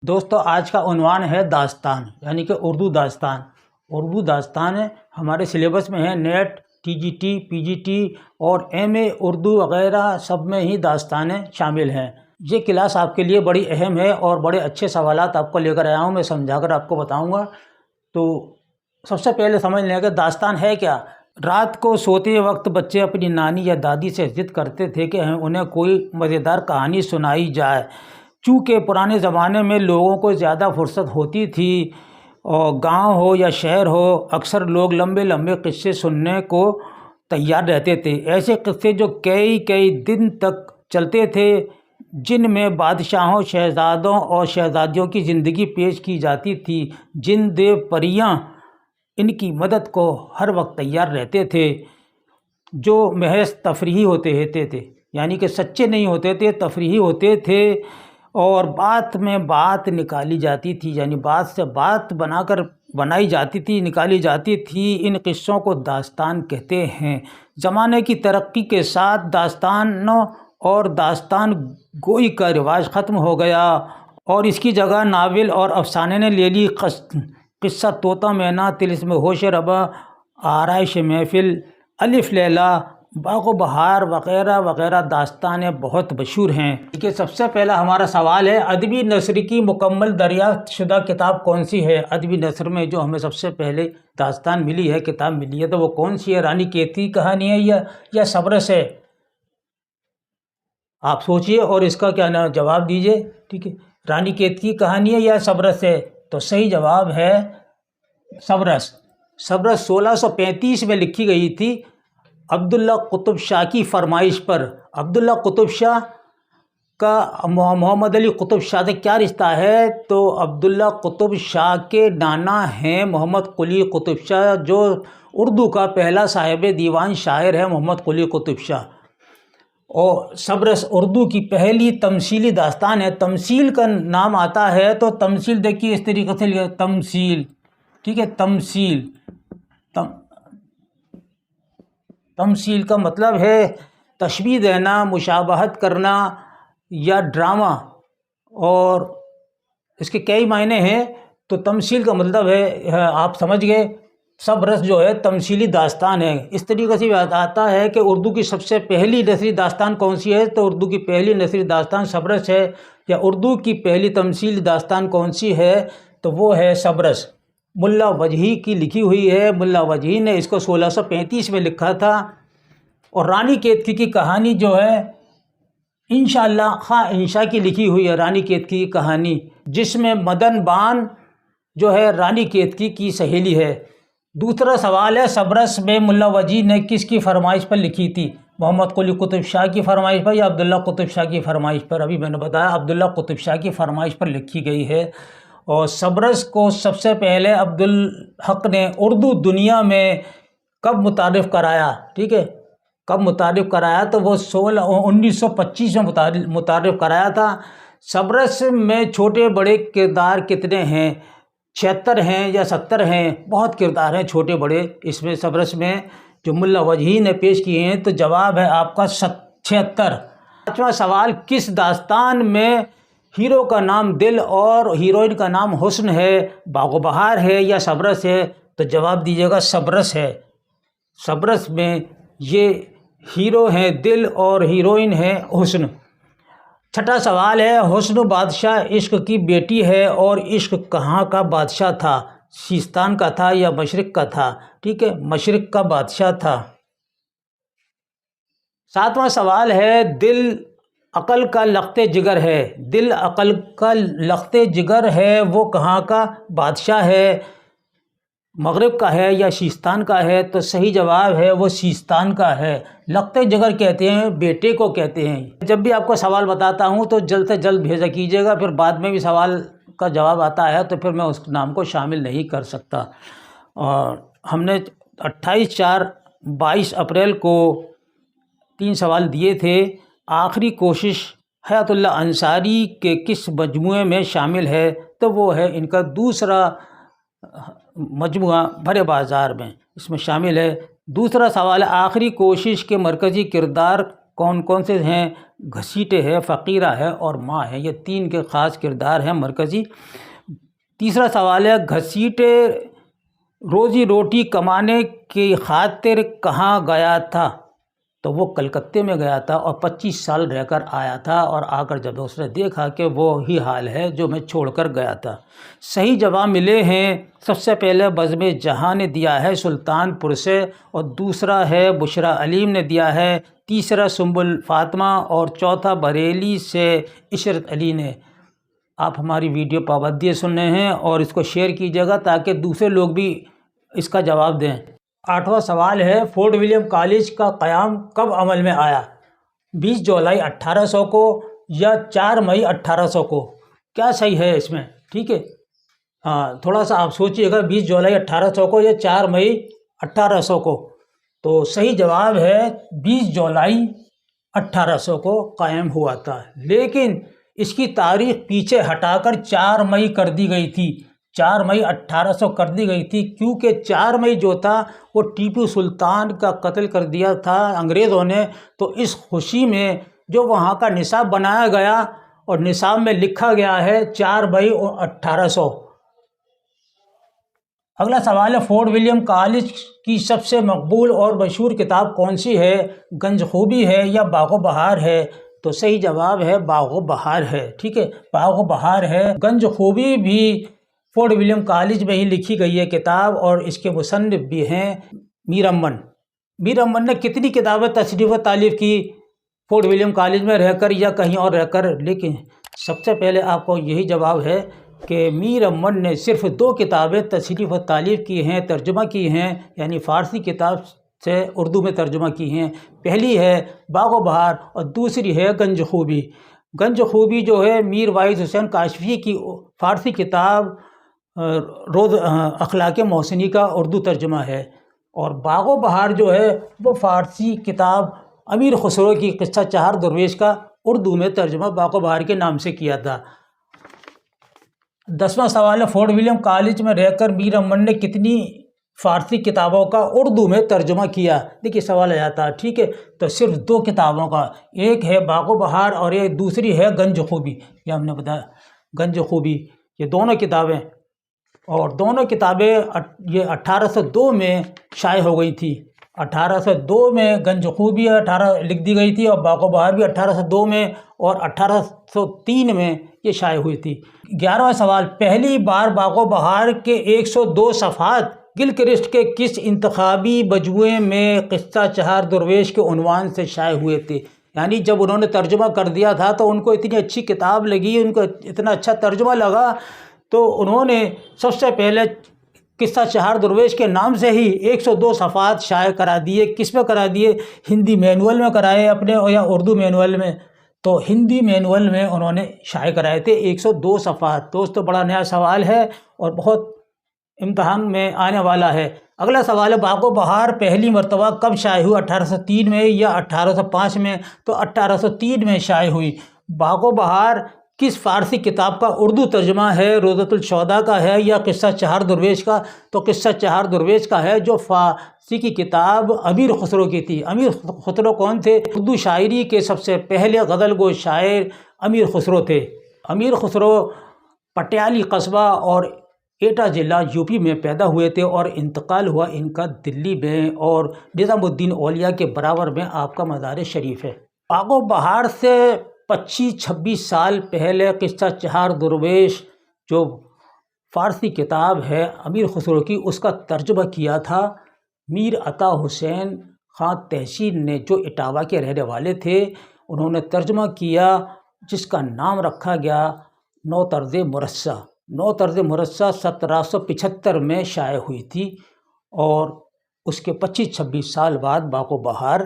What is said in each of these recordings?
دوستو آج کا عنوان ہے داستان، یعنی کہ اردو داستان۔ اردو داستان ہمارے سلیبس میں ہے، نیٹ، ٹی جی ٹی، پی جی ٹی اور ایم اے اردو وغیرہ سب میں ہی داستانیں شامل ہیں۔ یہ کلاس آپ کے لیے بڑی اہم ہے اور بڑے اچھے سوالات آپ کو لے کر آیا ہوں، میں سمجھا کر آپ کو بتاؤں گا۔ تو سب سے پہلے سمجھ لیں کہ داستان ہے کیا۔ رات کو سوتے وقت بچے اپنی نانی یا دادی سے ضد کرتے تھے کہ انہیں کوئی مزیدار کہانی سنائی جائے۔ چونکہ پرانے زمانے میں لوگوں کو زیادہ فرصت ہوتی تھی اور گاؤں ہو یا شہر ہو، اکثر لوگ لمبے لمبے قصے سننے کو تیار رہتے تھے۔ ایسے قصے جو کئی دن تک چلتے تھے، جن میں بادشاہوں، شہزادوں اور شہزادیوں کی زندگی پیش کی جاتی تھی۔ جن دیو پریاں ان کی مدد کو ہر وقت تیار رہتے تھے، جو محض تفریحی ہوتے تھے، یعنی کہ سچے نہیں ہوتے تھے، تفریحی ہوتے تھے، اور بات میں بات نکالی جاتی تھی، یعنی بات سے بات بنائی جاتی تھی، نکالی جاتی تھی۔ ان قصوں کو داستان کہتے ہیں۔ زمانے کی ترقی کے ساتھ داستانوں اور داستان گوئی کا رواج ختم ہو گیا اور اس کی جگہ ناول اور افسانے نے لے لی۔ قصہ طوطا مینا، طلسم ہوش ربا، آرائش محفل، الف لیلا، باغ و بہار وغیرہ وغیرہ داستانیں بہت مشہور ہیں۔ کہ سب سے پہلا ہمارا سوال ہے، ادبی نثر کی مکمل دریافت شدہ کتاب کون سی ہے؟ ادبی نثر میں جو ہمیں سب سے پہلے داستان ملی ہے، کتاب ملی ہے، تو وہ کون سی ہے؟ رانی کیتکی کی کہانی ہے یا سبرس ہے؟ آپ سوچئے اور اس کا کیا جواب دیجئے۔ ٹھیک ہے، رانی کیتکی کی کہانی ہے یا سبرس ہے؟ تو صحیح جواب ہے سبرس۔ سبرس 1635 میں لکھی گئی تھی عبداللہ قطب شاہ کی فرمائش پر۔ عبداللہ قطب شاہ کا محمد علی قطب شاہ سے کیا رشتہ ہے؟ تو عبداللہ قطب شاہ کے نانا ہیں محمد قلی قطب شاہ، جو اردو کا پہلا صاحب دیوان شاعر ہے محمد قلی قطب شاہ۔ اور سبرس اردو کی پہلی تمثیلی داستان ہے۔ تمثیل کا نام آتا ہے تو تمثیل دیکھیے اس طریقے سے تمثیل، ٹھیک ہے، تمثیل کا مطلب ہے تشبیہ دینا، مشابہت کرنا یا ڈرامہ، اور اس کے کئی معنی ہیں۔ تو تمثیل کا مطلب ہے، آپ سمجھ گئے، سبرس جو ہے تمثیلی داستان ہے۔ اس طریقے سے آتا ہے کہ اردو کی سب سے پہلی نثری داستان کون سی ہے؟ تو اردو کی پہلی نثری داستان سبرس ہے۔ یا اردو کی پہلی تمثیلی داستان کون سی ہے؟ تو وہ ہے سبرس، ملا وجہی کی لکھی ہوئی ہے۔ ملا وجہی نے اس کو 1635 میں لکھا تھا۔ اور رانی کیتکی کی کہانی جو ہے انشاءاللہ خواں انشا کی لکھی ہوئی ہے، رانی کیتکی کی کہانی، جس میں مدن بان جو ہے رانی کیتکی کی سہیلی ہے۔ دوسرا سوال ہے، سبرس میں ملا وجہی نے کس کی فرمائش پر لکھی تھی؟ محمد قلی قطب شاہ کی فرمائش پر یا عبداللہ قطب شاہ کی فرمائش پر؟ ابھی میں نے بتایا عبداللہ قطب شاہ کی فرمائش پر لکھی گئی ہے۔ اور سبرس کو سب سے پہلے عبدالحق نے اردو دنیا میں کب متعارف کرایا؟ ٹھیک ہے، کب متعارف کرایا؟ تو وہ 1925 میں متعارف کرایا تھا۔ سبرس میں چھوٹے بڑے کردار کتنے ہیں؟ 76 ہیں یا 70 ہیں؟ بہت کردار ہیں چھوٹے بڑے اس میں، سبرس میں جو ملا وجہی نے پیش کیے ہیں۔ تو جواب ہے آپ کا 76۔ پانچواں سوال، کس داستان میں ہیرو کا نام دل اور ہیروئن کا نام حسن ہے؟ باغ و بہار ہے یا سبرس ہے؟ تو جواب دیجیے گا سبرس ہے۔ سبرس میں یہ ہیرو ہیں دل اور ہیروئن ہے حسن۔ چھٹا سوال ہے، حسن بادشاہ عشق کی بیٹی ہے اور عشق کہاں کا بادشاہ تھا؟ سیستان کا تھا یا مشرق کا تھا؟ ٹھیک ہے، مشرق کا بادشاہ تھا۔ ساتواں سوال ہے، دل عقل کا لخت جگر ہے۔ دل عقل کا لخت جگر ہے، وہ کہاں کا بادشاہ ہے؟ مغرب کا ہے یا سیستان کا ہے؟ تو صحیح جواب ہے وہ سیستان کا ہے۔ لخت جگر کہتے ہیں بیٹے کو کہتے ہیں۔ جب بھی آپ کو سوال بتاتا ہوں تو جلد سے جلد بھیجا کیجیے گا، پھر بعد میں بھی سوال کا جواب آتا ہے تو پھر میں اس نام کو شامل نہیں کر سکتا۔ اور ہم نے 28/4/22 اپریل کو 3 سوال دیے تھے۔ آخری کوشش حیات اللہ انصاری کے کس مجموعے میں شامل ہے؟ تو وہ ہے ان کا دوسرا مجموعہ بھرے بازار میں، اس میں شامل ہے۔ دوسرا سوال ہے، آخری کوشش کے مرکزی کردار کون کون سے ہیں؟ گھسیٹے ہے، فقیرہ ہے اور ماں ہے، یہ 3 کے خاص کردار ہیں مرکزی۔ تیسرا سوال ہے گھسیٹے روزی روٹی کمانے کی خاطر کہاں گیا تھا؟ تو وہ کلکتے میں گیا تھا اور 25 سال رہ کر آیا تھا، اور آ کر جب اس نے دیکھا کہ وہی حال ہے جو میں چھوڑ کر گیا تھا۔ صحیح جواب ملے ہیں۔ سب سے پہلے بزم جہاں نے دیا ہے سلطان پور سے، اور دوسرا ہے بشرا علیم نے دیا ہے، تیسرا سنبل فاطمہ، اور چوتھا بریلی سے عشرت علی نے۔ آپ ہماری ویڈیو پابندی سن رہے ہیں اور اس کو شیئر کیجیے گا تاکہ دوسرے لوگ بھی اس کا جواب دیں۔ 8واں سوال ہے فورٹ ولیم کالج کا قیام کب عمل میں آیا؟ 20 جولائی 1800 کو یا 4 مئی 1800 کو؟ کیا صحیح ہے اس میں؟ ٹھیک ہے، تھوڑا سا آپ سوچئے گا، 20 جولائی 1800 کو یا 4 مئی 1800 کو؟ تو صحیح جواب ہے 20 جولائی 1800 کو قائم ہوا تھا، لیکن اس کی تاریخ پیچھے ہٹا کر 4 مئی کر دی گئی تھی۔ 4 مئی 1800 کر دی گئی تھی کیونکہ 4 مئی جو تھا وہ ٹیپو سلطان کا قتل کر دیا تھا انگریزوں نے، تو اس خوشی میں جو وہاں کا نصاب بنایا گیا اور نصاب میں لکھا گیا ہے 4 مئی 1800۔ اگلا سوال ہے فورٹ ولیم کالج کی سب سے مقبول اور مشہور کتاب کون سی ہے؟ گنج خوبی ہے یا باغ و بہار ہے؟ تو صحیح جواب ہے باغ و بہار ہے۔ ٹھیک ہے، باغ و بہار ہے۔ گنج خوبی بھی فورٹ ولیم کالج میں ہی لکھی گئی ہے کتاب، اور اس کے مصنف بھی ہیں میر امن۔ میر امن نے کتنی کتابیں تصنیف و تالیف کی فورٹ ولیم کالج میں رہ کر یا کہیں اور رہ کر؟ لیکن سب سے پہلے آپ کو یہی جواب ہے کہ میر امن نے صرف 2 کتابیں تصنیف و تالیف کی ہیں، ترجمہ کی ہیں، یعنی فارسی کتاب سے اردو میں ترجمہ کی ہیں۔ پہلی ہے باغ و بہار اور دوسری ہے گنج خوبی۔ گنج خوبی جو ہے میر واعظ حسین کاشفی کی فارسی کتاب روز اخلاق محسنی کا اردو ترجمہ ہے، اور باغ و بہار جو ہے وہ فارسی کتاب امیر خسرو کی قصہ چہار درویش کا اردو میں ترجمہ باغ و بہار کے نام سے کیا تھا۔ 10واں سوال ہے فورٹ ولیم کالج میں رہ کر میر امن نے کتنی فارسی کتابوں کا اردو میں ترجمہ کیا؟ دیکھیے سوال آ جاتا ہے، ٹھیک ہے، تو صرف 2 کتابوں کا، ایک ہے باغ و بہار اور ایک دوسری ہے گنج خوبی، یہ ہم نے بتایا گنج خوبی، یہ دونوں کتابیں، اور دونوں کتابیں یہ 1802 میں شائع ہو گئی تھی۔ 1802 میں گنج خوبی لکھ دی گئی تھی اور باغ و بہار بھی 1802 میں، اور 1803 میں یہ شائع ہوئی تھی۔ 11واں سوال پہلی بار باغ و بہار کے 102 صفحات گلکرسٹ کے کس انتخابی مجموعے میں قصہ چہار درویش کے عنوان سے شائع ہوئے تھے؟ یعنی جب انہوں نے ترجمہ کر دیا تھا تو ان کو اتنی اچھی کتاب لگی، ان کو اتنا اچھا ترجمہ لگا، تو انہوں نے سب سے پہلے قصہ چہار درویش کے نام سے ہی 102 صفحات شائع کرا دیے۔ کس میں کرا دیے؟ ہندی مینول میں کرائے اپنے، یا اردو مینول میں؟ تو ہندی مینول میں انہوں نے شائع کرائے تھے 102 صفحات۔ دوستو بڑا نیا سوال ہے اور بہت امتحان میں آنے والا ہے۔ اگلا سوال ہے باغ و بہار پہلی مرتبہ کب شائع ہوئی؟ 1803 میں یا 1805 میں؟ تو 1803 میں شائع ہوئی۔ باغ و بہار کس فارسی کتاب کا اردو ترجمہ ہے؟ روضۃ الشہداء کا ہے یا قصہ چہار درویش کا؟ تو قصہ چہار درویش کا ہے، جو فارسی کی کتاب امیر خسرو کی تھی۔ امیر خسرو کون تھے؟ اردو شاعری کے سب سے پہلے غزل گو شاعر امیر خسرو تھے۔ امیر خسرو پٹیالی قصبہ اور ایٹا ضلع یوپی میں پیدا ہوئے تھے، اور انتقال ہوا ان کا دلی میں، اور نظام الدین اولیاء کے برابر میں آپ کا مزار شریف ہے۔ باغ و بہار سے 25-26 سال پہلے قصہ چہار درویش جو فارسی کتاب ہے امیر خسرو کی، اس کا ترجمہ کیا تھا میر عطا حسین خان تحسین نے، جو اٹاوا کے رہنے والے تھے۔ انہوں نے ترجمہ کیا جس کا نام رکھا گیا نو طرز مرصع۔ نو طرز مرصع 1775 میں شائع ہوئی تھی، اور اس کے 25-26 سال بعد باغ و بہار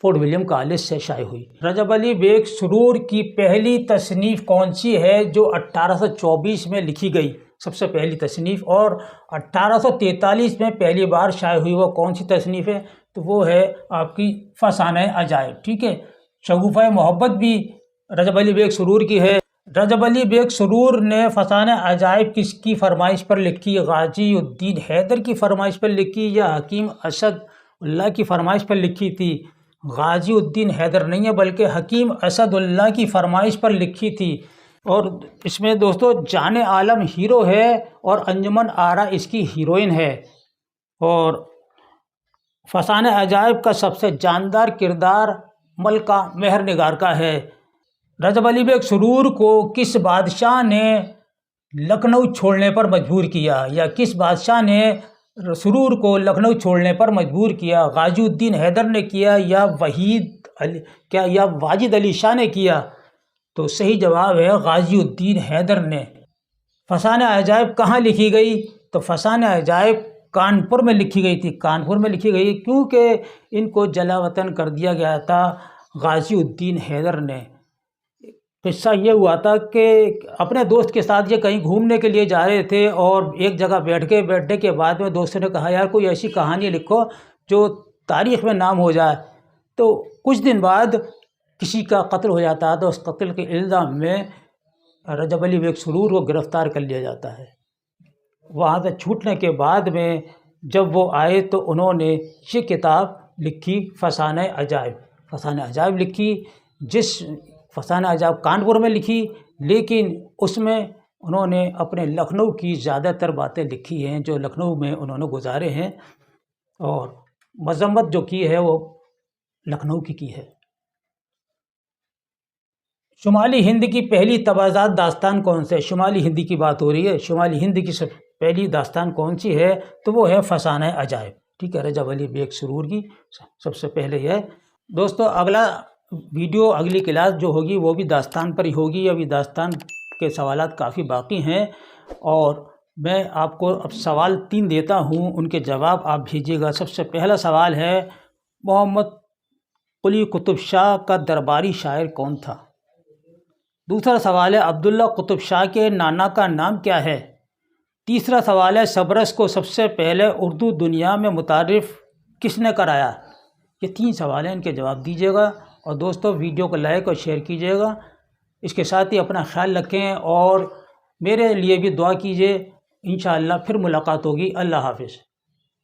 فورٹ ولیم کالج سے شائع ہوئی۔ رجب علی بیگ سرور کی پہلی تصنیف کون سی ہے جو 1824 میں لکھی گئی؟ سب سے پہلی تصنیف، اور 1843 میں پہلی بار شائع ہوئی، وہ کون سی تصنیف ہے؟ تو وہ ہے آپ کی فسانہ عجائب۔ ٹھیک ہے، شگوفہ محبت بھی رجب علی بیگ سرور کی ہے۔ رجب علی بیگ سرور نے فسانہ عجائب کس کی فرمائش پر لکھی؟ غازی الدین حیدر کی فرمائش پر لکھی یا حکیم اسد اللہ کی فرمائش پر لکھی تھی؟ غازی الدین حیدر نہیں ہے بلکہ حکیم اسد اللہ کی فرمائش پر لکھی تھی، اور اس میں دوستو جان عالم ہیرو ہے اور انجمن آرا اس کی ہیروئن ہے، اور فسانہ عجائب کا سب سے جاندار کردار ملکہ مہر نگار کا ہے۔ رجب علی بیگ سرور کو کس بادشاہ نے لکھنؤ چھوڑنے پر مجبور کیا، یا کس بادشاہ نے سرور کو لکھنؤ چھوڑنے پر مجبور کیا؟ غازی الدین حیدر نے کیا یا واجد علی شاہ نے کیا؟ تو صحیح جواب ہے غازی الدین حیدر نے۔ فسانہ عجائب کہاں لکھی گئی؟ تو فسانہ عجائب کانپور میں لکھی گئی تھی، کانپور میں لکھی گئی کیونکہ ان کو جلا وطن کر دیا گیا تھا غازی الدین حیدر نے۔ قصہ یہ ہوا تھا کہ اپنے دوست کے ساتھ یہ کہیں گھومنے کے لیے جا رہے تھے، اور ایک جگہ بیٹھنے کے بعد میں دوستوں نے کہا یار کوئی ایسی کہانی لکھو جو تاریخ میں نام ہو جائے۔ تو کچھ دن بعد کسی کا قتل ہو جاتا ہے تو اس قتل کے الزام میں رجب علی بیگ سرور کو گرفتار کر لیا جاتا ہے۔ وہاں سے چھوٹنے کے بعد میں جب وہ آئے تو انہوں نے یہ کتاب لکھی فسانہ عجائب۔ فسانہ عجائب لکھی، جس فسانہ عجائب کانپور میں لکھی، لیکن اس میں انہوں نے اپنے لکھنؤ کی زیادہ تر باتیں لکھی ہیں جو لکھنؤ میں انہوں نے گزارے ہیں، اور مذمت جو کی ہے وہ لکھنؤ کی ہے۔ شمالی ہند کی پہلی تبعزات داستان کون سے؟ شمالی ہند کی بات ہو رہی ہے، شمالی ہند کی پہلی داستان کون سی ہے؟ تو وہ ہے فسانہ عجائب، ٹھیک ہے، رجب علی بیگ سرور کی سب سے پہلے ہے۔ دوستو اگلا ویڈیو، اگلی کلاس جو ہوگی وہ بھی داستان پر ہی ہوگی۔ ابھی داستان کے سوالات کافی باقی ہیں، اور میں آپ کو اب سوال 3 دیتا ہوں، ان کے جواب آپ بھیجیے گا۔ سب سے پہلا سوال ہے محمد قلی قطب شاہ کا درباری شاعر کون تھا؟ دوسرا سوال ہے عبداللہ قطب شاہ کے نانا کا نام کیا ہے؟ تیسرا سوال ہے سبرس کو سب سے پہلے اردو دنیا میں متعارف کس نے کرایا؟ یہ 3 سوال ہیں، ان کے جواب دیجیے گا، اور دوستو ویڈیو کو لائک اور شیئر کیجیے گا۔ اس کے ساتھ ہی اپنا خیال رکھیں اور میرے لیے بھی دعا کیجیے۔ انشاءاللہ پھر ملاقات ہوگی۔ اللہ حافظ۔